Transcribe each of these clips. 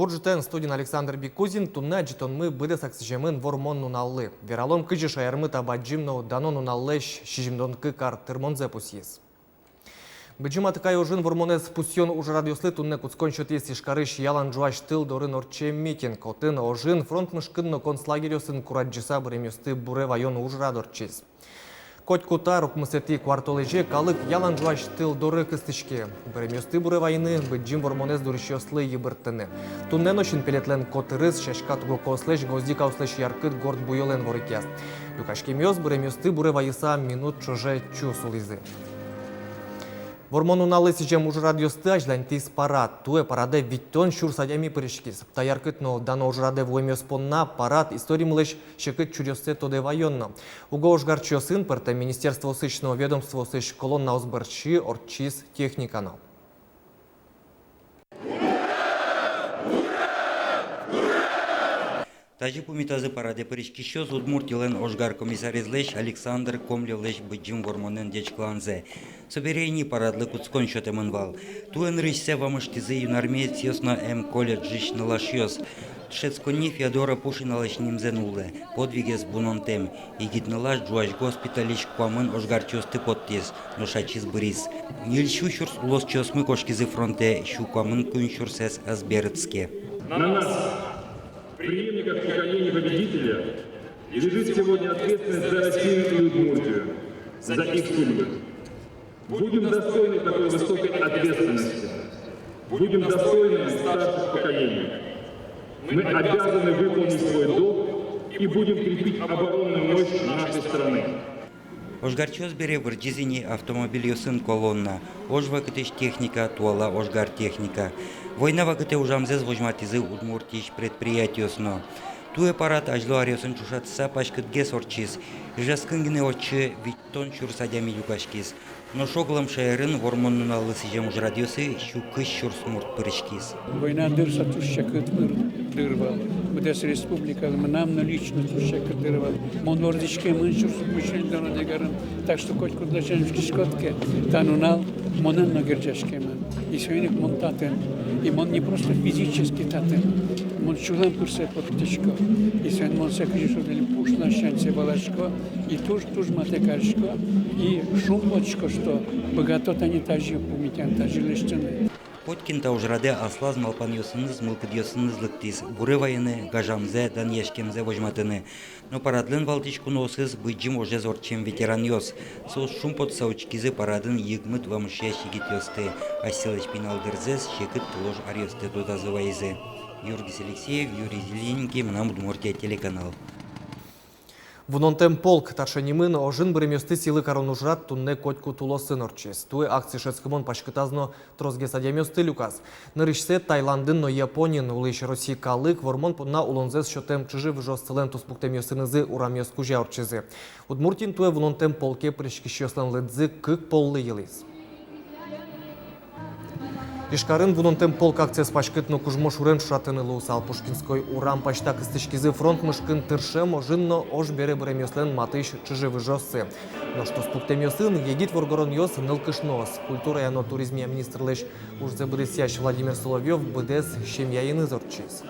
Буржетен студин Александр Бикузин тунна житонмы быды саксижемын вормонну наллы. Вералом кыжы шайырмы табаджимно данону наллэш шижимдонкы кар тырмонзе пусьес. Быджим атыкай ожин вормонез пусьон уж радиослы тунне куцкон шотес ишкарыш ялан жуаш тыл дорын орче митинг. Отын ожин фронт мышкынно концлагерёсын кураджиса бремёсты буре вайон уж радорчиз. Коть кута рукмысети квартолеже калык ялан жуаш тыл доры кыстычке. Бремёсты буре вайны быджим вормонез дурышёслы ебырттыны. Туннен ошин пелетлен котырыз шашкатуго кослеш гоздика услеш яркыт горд буйолен ворикяс. Юкашкемёс бремёсты буре вайыса минут чуже чусулизы. Вормону налысы жем уж радиосты ажлантис парад. Туе параде виттон шур садями пырышкис. Таяркытно дано уж раде воймёс понна парад истории млыш шекыт чурёсте тоде вайонно. Уго уж гарчёсын пырте Министерство сычного ведомства сыч колонна озбырчи орчис техникано. Тажи пумитазы параде пырышкищёс Удмуртилен ожгар комиссаризлеш Александр Комлевлеш быджим вормонен дечкланзе. Соберейни парадлы куцкон шотемын вал. Туен рыжсе вамыштизы юнармеец ёсно колледжиш налашьёс. Шецкони Феодора Пушина лашнимзе нулы. Подвигес бунонтем. Игит налаш джуаш госпиталиш квамын ожгарчёсты подтес. Ношачиз бырис. Нильщу щурс улос чёсмы кошкизы фронте. Щу квамын кунщурсес азберецке. На нас, преемников поколения победителя, лежит сегодня ответственность за Россию и Удмуртию, за их судьбы. Будем достойны такой высокой ответственности. Будем достойны старших поколений. Мы обязаны выполнить свой долг и будем крепить оборонную мощь нашей страны. Ожгарчёс бере вырджизини автомобиль ёсын колонна. Ожва кытыш техника, туала ожгар техника. Война вакыте ужамзез вожматизы Удмуртиш предприятиёсно. Туе парад ажло арёсын чушатса пашкытгес орчиз. Жаскынгыне очы виттон чурсадями юкашкиз. Но шоглам шайрын вормонну налысы жем уж радиосы щукыш чурсмурт пырышкиз. Война дырса тушчакыт дырвал. Будес республика нам лично тушчакыт дырвал. Мон ордичке мын чурсут мышельдана дегарын. Так что хоть куда женский шкотке танунал монен на герджашкемен. И сегодня мон татен. И мон не просто физически татен. Мон чулам пырсе подтечко. И сегодня мон секрет дали пушна шансе балашко. И туж матекашко. И шумочко, что богато тани тажи пумитян тажи лештены. Поткинта уж раде аслаз малпан ёсыныз мылкыд ёсыныз лыктиз. Буры вайыны гажамзе дан яшкемзе вожматыны. Но парадлын валтичку носыз быджим уже зорчем ветеран ёс. Сос шум под саучкизы парадын егмыт вамышья щигит ёсты. Асилыч пиналдырзез щекыт лож арёсты тотазы вайзы. Юргис Алексеев, Юрий Зелененький, Мнам Удмуртия телеканал. Вунонтем полк таршанимын ожин бремёсты силы коронужрат тунне котьку тулосын орчес. Туе акции шецкымон пашкытазно трозге садямёсты люкас. Нырышсе Таиландын, но Японин улыш России калык вормон на улонзес шотем чыжи выжостылен туспуктемёсынызы урамёс кужа орчезы. Удмуртин туе вунонтем полке пришкищёслен лыдзы кык поллы елис. Ишкарын вунонтем полк акцияс пашкытно кужмош урен шуратыны луусал Пушкинской урам пачта кыстычкизы фронт мышкын тыршем ожинно ош бере бремёслен матыш чыжы выжоссы. Но что спуктемёсын егит воргорон ёс нылкышнос. Культура яно туризмия министрлыш ужзе бырысящ Владимир Соловьев быдес шемьяйны зорчиз.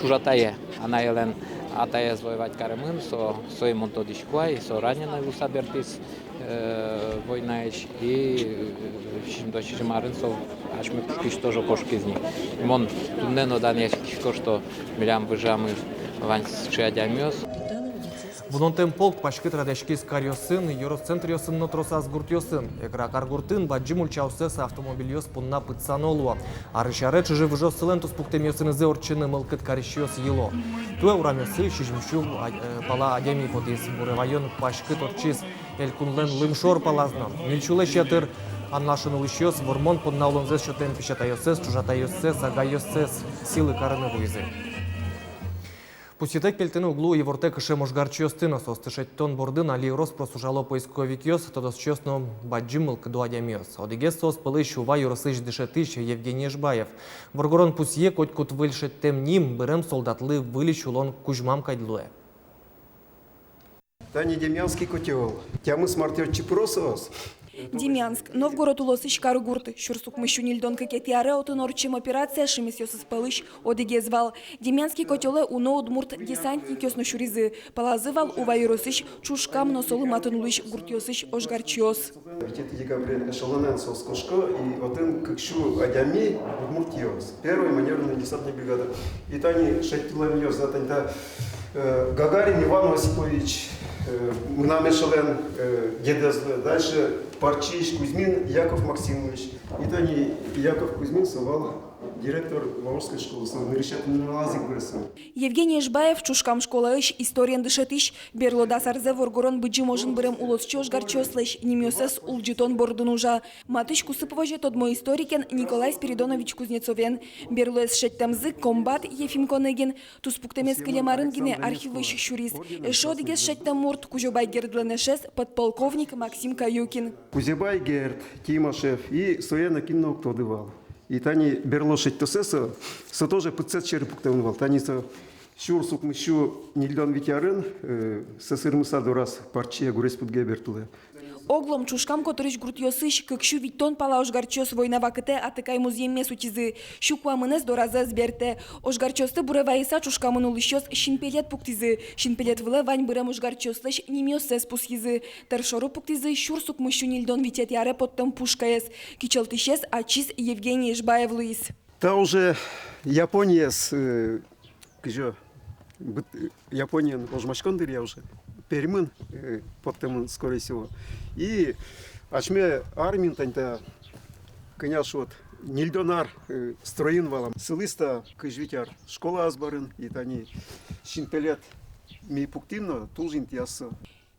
Чужатая, она елен атая воевать каремын, со имон тодишкуай, со раненый усабертис войнаич и дочь Марын со аж мы пушкиш тоже кошкизни. Имон туннено данеш кишко что милям выжамы ванс чиадямёс. Вунонтем полк пашкыт радешкиз карьосын, Евроцентр ёсын нотросаз гурт ёсын. Эгра каргуртын баджим ульчаусес автомобиль ёс пунна пытсан олуа. Арышаре чыжы выжосылен туспуктем ёсынызы орчыны мылкыт карищёс ело. Туэ урамёсы шижмщу пала адеми подис буревайон пашкыт орчиз. Элькунлен лымшор палазна. Мильчуле щетыр анлашын улышёс вормон пунна улонзес шотем пищатайосес, чужатайосес, агайосес силы карыны вуйзы. Пуситек пельтены углу и вортек ше можгарчёстыно состышет тон бордын али роспрос ужало поисковик ёс, тодос чёсно баджимыл кду адямёс. Одигес сос пылыш ува юросыч дышетыч Евгений Жбаев. Воргорон пусье коть кут выльшет тем ним, берем солдатлы вылищ улон кужмам кайдлуэ. Тани Демьянский котел, тямы смартёр чипросос, Демянск, Новгород улосыш карыгурт. Шурсук мыщу нильдон кекетиаре отынорчим операция шимес ёсыз палыш одегезвал. Демянский котеле уно удмурт десантник ёсно шуризы. Палазывал увайросыш чушкам носолы матынулыш гуртёсыш ожгарчиос. Витет декабря эшелонен соскошко и один кыкшу адями удмуртиос. Первая маневренная десантная бригада. И тани шаттилем ёс, да Гагарин Иван Осипович, Мнам эшелен Гедезле, дальше Парчич Кузьмин Яков Максимович. И тани Яков Кузьмин совал директор Волжской школы, решательный лазик выросла. Евгений Жбаев чушкам школа иш историен дышетиш, берлода сарзе воргорон быджи можен бырем улосчо ожгарчослеш, немёсес улджитон бордунужа. Матыш кусыповоже тодмо историкен Николай Спиридонович Кузнецовен. Берлоес шеттемзы комбат Ефим Конегин, туспуктемес килемарынгине архивыш шуриз. Эшодигес шеттемурт Кужобай Гердленешес подполковник Максим Каюкин. Кузебай Герд, Тимошев и Соена Кинно Ктодывал. И тани берлошить тосеса, со тоже пыцет черепуктевнувал. Тани со шурсук мыщу нильдон витярын, сесырмыса дорас парчия гуреспутге бертуле. Оглом чушкам которыш гуртьосыш, кыкшу виттон пала ожгарчос война вакыте атыкай музейм месутизы. Щукуамынес дораза сберте. Ожгарчосты буревайса чушкамын улыщос шинпелет пуктизы. Шинпелет выле вань бырем ожгарчослыш немёсес пусхизы. Тершору пуктизы шурсук мыщу нильдон витет яре подтом пушкаес. Кичелтышес ачис Евгений Жбаев Луис. Та уже Япония с Япония ожмачкондыр я уже. Перемын подтем скорее всего. И ачме армин таньта конечно вот нильдонар строин валам. Сылыста кыжвитяр школа азбарын и тани шинпелет ми пуктимно тулжин тиасы.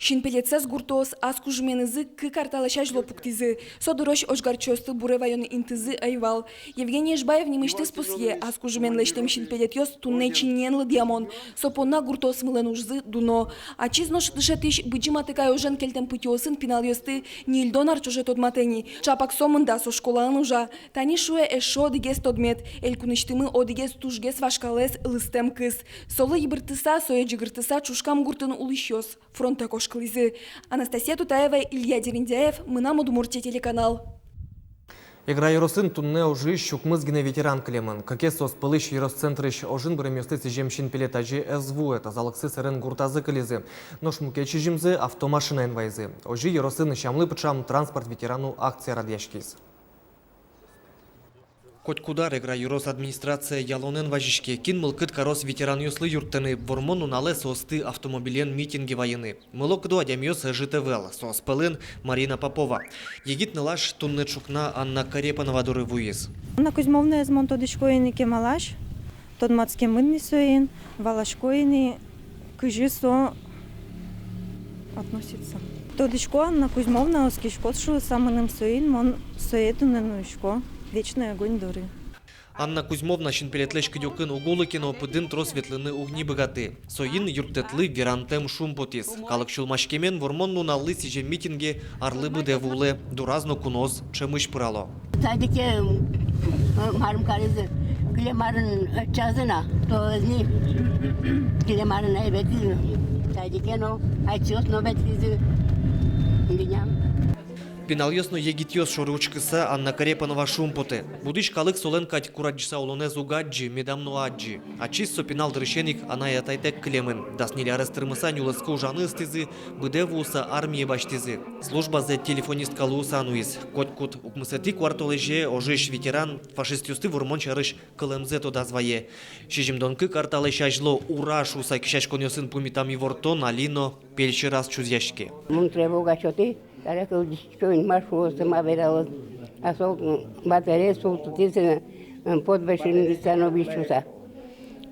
Шинпелетсес гуртос аскужменызы кыкарталаша жлопуктизы. Содорош ожгарчосты буревайон интызы айвал. Евгений Жбаев немыштес пусье аскужмен лештем шинпелет ёс тунне чинненлы диамон. Сопонна гуртос мылен ужзы дуно. Ачизнош дышетыш быджиматыкай ожен келтем пытёсын пинал ёсты нильдон арчоже тодматени. Чапак сомында со школан ужа. Тани шуе эшо дигес тодмет. Элькуныштымы одигес тужгес вашкалес лыстем кыз. Солы ебыртыса, соя жигыртыса чушкам гуртын улыщёс. Фронта кош Анастасия Тутаева, Илья Дерендяев, Мынам Удмуртия телеканал. Игра Юросын тунне ожи щукмызгине ветеран клемын. Каке сос пылыш Юросцентрыш ожин бұрым юстыцы жемшин пелетажи СВУ это залыксы сырын гуртазы кылизы. Нош мукечи жимзы автомашина инвайзы. Ожи Юросын шамлы пычам транспорт ветерану акция радяшкиз. Хоть кудар игра Юрос администрация ялонен важишке кин мылкыт карос ветеран юслы юрттыны бормону нале состы автомобилен митинги воены. Мылок ду адямьос ЖТВЛ, сос пылын Марина Попова. Егит нылаш тунны чукна Анна Карепанова дуры вуез. На Кузьмовне з монтодишкоїни кемалаш, тодмацьке мидні соїн, валашкоїни кижисо относиться. Тодишко Анна Кузьмовна оскішко шу саманим соїн, мон соєтунену ішко. Вечный огонь дуры. Анна Кузьмовна шинпелетлеш кидёкын уголыкино пыдын трос ветлыны угни богаты. Соин юртетлы верантем шумпотис. Калык шулмашкемен вормонну наллы сиже митинге арлы быде вуле дуразно куноз чемыш пырало. Sadece marım karısı Kilemar'ın çazına tozni Kilemar'ın ebedi sadece no açıyoruz nöbet bizi dinleyeceğim. Пиналёсно егитёс шоручкыса Анна Карепанова шумпоте. Будыш калык солен кать кураджиса олонез угаджи, медамно аджи. Ачиссо пинал дрышеник ана ятайтек клемен. Даснили арестырмыса нюлыска ужаны стызы, быдевуса армии баштызы. Служба за телефонистка луса ануиз. Котькут укмысети квартолеже ожиш ветеран фашистюсты вурмон чарыш кылымзе то дозвае. Шижимдонкы карталы шажло ура шуса кишаш конёсын пумитами вортон алино пельши раз чузяшке. Mun trebuie gașote care că discutăm mai frumos să mă vedea asol baterie soltutiți în podbe și în stanovișusa.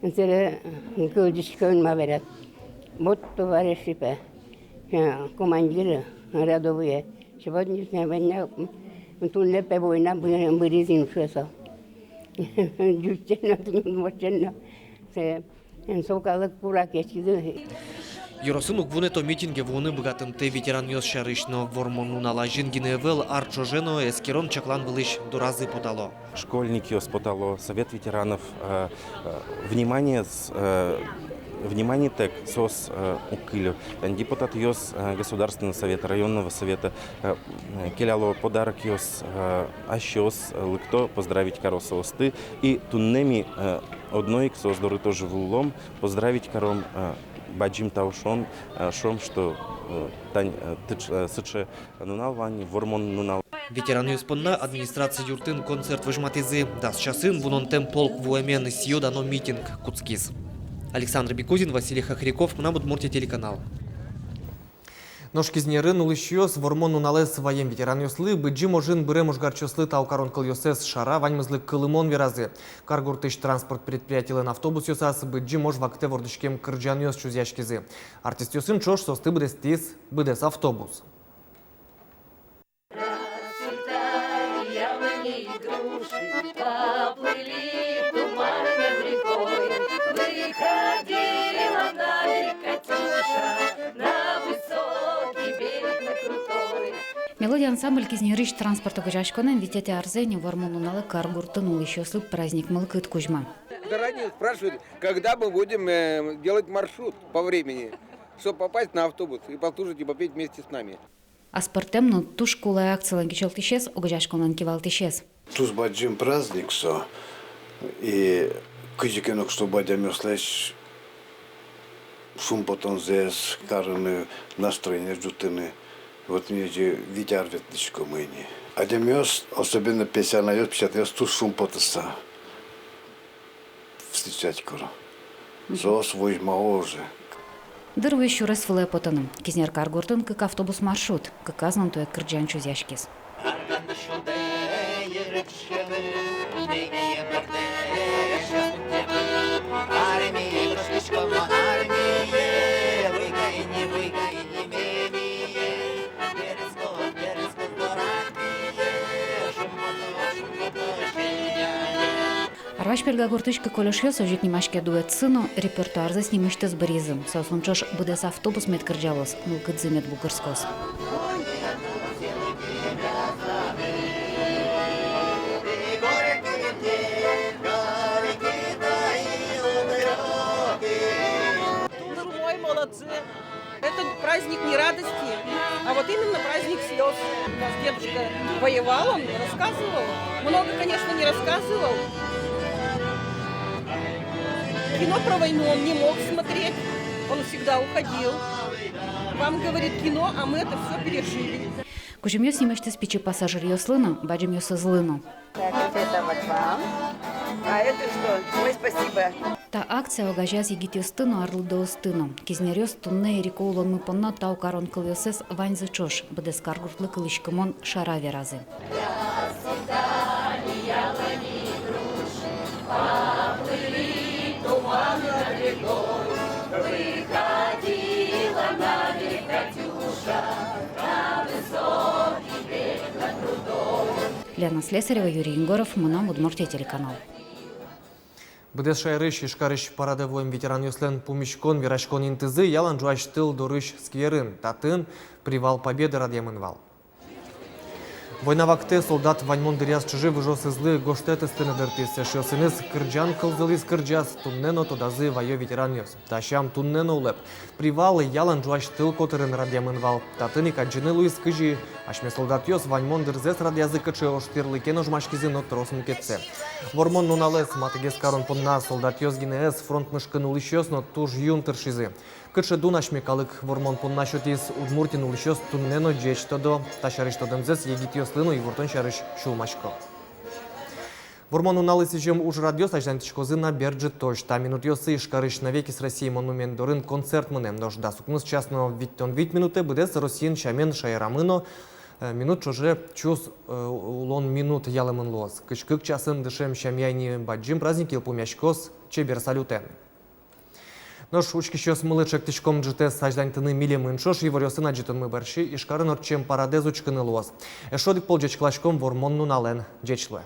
Înțeleg că discutăm mai vedea. Bot tovarăși pe comandiră în Radovie și văd nici ne venea întâlnire pe voina în Bărizin și așa. Jucena, nu mă se însocă cura chestii. Юросын угвунето митинге вуны богатым те ветеран ёс шарышно вормону налажин гиневел арчожено эскерон чаклан вылыш дуразы подало. Школьники ёс подало, Совет ветеранов, внимание внимание так, сос укилю. Депутат йос Государственного совета, районного совета, келяло подарок йос ащос, лыкто поздравить кароса осты. И туннеми одной, кто здорово тоже вулом, поздравить каром баджим таушон, шом, что тань сыче нунал вани, вормон нунал. Ветеран юспонна администрация юртын концерт выжматызы. Дас часын вунонтем полк вуэмен сью дано митинг Куцкиз. Александр Бекузин, Василий Хохряков, Мнам Удмуртия телеканал. Ношкизнерын улышьёс вормон уналес своем ветеран юслы, быджи можин бырем ужгарчослы таукарон кыл йосес шара ваньмызлы кылымон веразы. Каргуртыш транспорт предприятиялын автобус йосас, быджи мож вакте вордышкем кырджан йос чузяшкизы. Артист йосын чош состы быдес автобус. Мелодия ансамбль Кизнерыш транспорта гажашконен витяте арзени вормонуналы каргуртын еще слып праздник Мылкыт Кузьма. Заранее спрашивают, когда мы будем делать маршрут по времени, чтобы попасть на автобус и послушать и попеть вместе с нами. А спортемно тушкула акциялан кичалтишес, огажашконан кивалтишес. Туз баджим праздник со, и кызикенок что бадям слэш шум потом здесь карны настроение жутыны. Вот мне же витяр ветничко мэни. А демёс, особенно песня на ёс, 50 тут шум потоса. Встречать скоро. Сос возьма уже. Дырвы еще раз флэ потаным. Кизнер каргуртын как автобус маршрут, как казнан туя кырджан чузяшкис. Арваш пергагуртышка колешьёс ожит немашке дуэт сыну репертуарзы снимышты с баризым. Сосунчош быдес автобус мет кырджалос, мылкыдзы мет бугырскос. Молодцы! Это праздник не радости, а вот именно праздник слез. Наш дедушка воевал, он рассказывал. Много, конечно, не рассказывал. Кино про войну он не мог смотреть, он всегда уходил. Вам говорит кино, а мы это все пережили. Кужемьё снимешты с печи пассажир ёслыну, баджемьё со злыну. Так, это вот вам. А это что? Ой, спасибо. Та акция огажаз егит ёстыну арлыды остыну. Кизнерёс тунне эрико улонмы понно тау карон кыл ёсес ваньзы чош, быдес каргуртлы кылышкымон шара веразы. Лена Слесарева, Юрий Егоров, Мнам Удмуртия телеканал. Быдес шайрыш ишкарыш парадевоем ветеран юслен пумишкон вирашкон интызы ялан жуаш тыл дорыш скверын татын привал победы радиамынвал. Война вакте солдат ваньмон дыряс чужи выжос излы гоштеты стыны дыртысы шосыныз кырджан кылзылыз кырджас туннено тодазы вайо ветеран юс. Ташам туннено улеп. Привалы ялан жуаш тыл котырын радиамынвал. Татын икаджины луис кыжи. Ашме солдат юс ваньмон дырзес радиазы кычы оштырлы кен ожмашкизы но тросм кетсе. Вормон нуналес матыгес карон понна солдат юс гинеес фронт мышкын улышёс но туж юн тыршизы. Кычы дун ашме калык вормон понна шотис удмуртин улышёс туннено джеч тодо. Ташарыш тодымзес егит юслыну и вуртон шарыш шулмашко. Вормон уналысы жем уж радиос аждантичкозы на берджи тош. Та минут йосы ишкарыш навеки с Россией монумент дорын концерт мынем. Дош да сукнус частно виттон вит минуты быдес Россиин шамен шайрамыно. Минут чуже чус улон минут ялымын лос. Кычкык часын дышем шамяйни баджим праздник илпумяшкос чебер салютен. Нож учки щось миличек тичком джите саждантини мілімин, шош і ворьосина джитон барші, і шкарин орчем парадез учкини лос. Ешодик полджеч клачком вормонну нален джечле.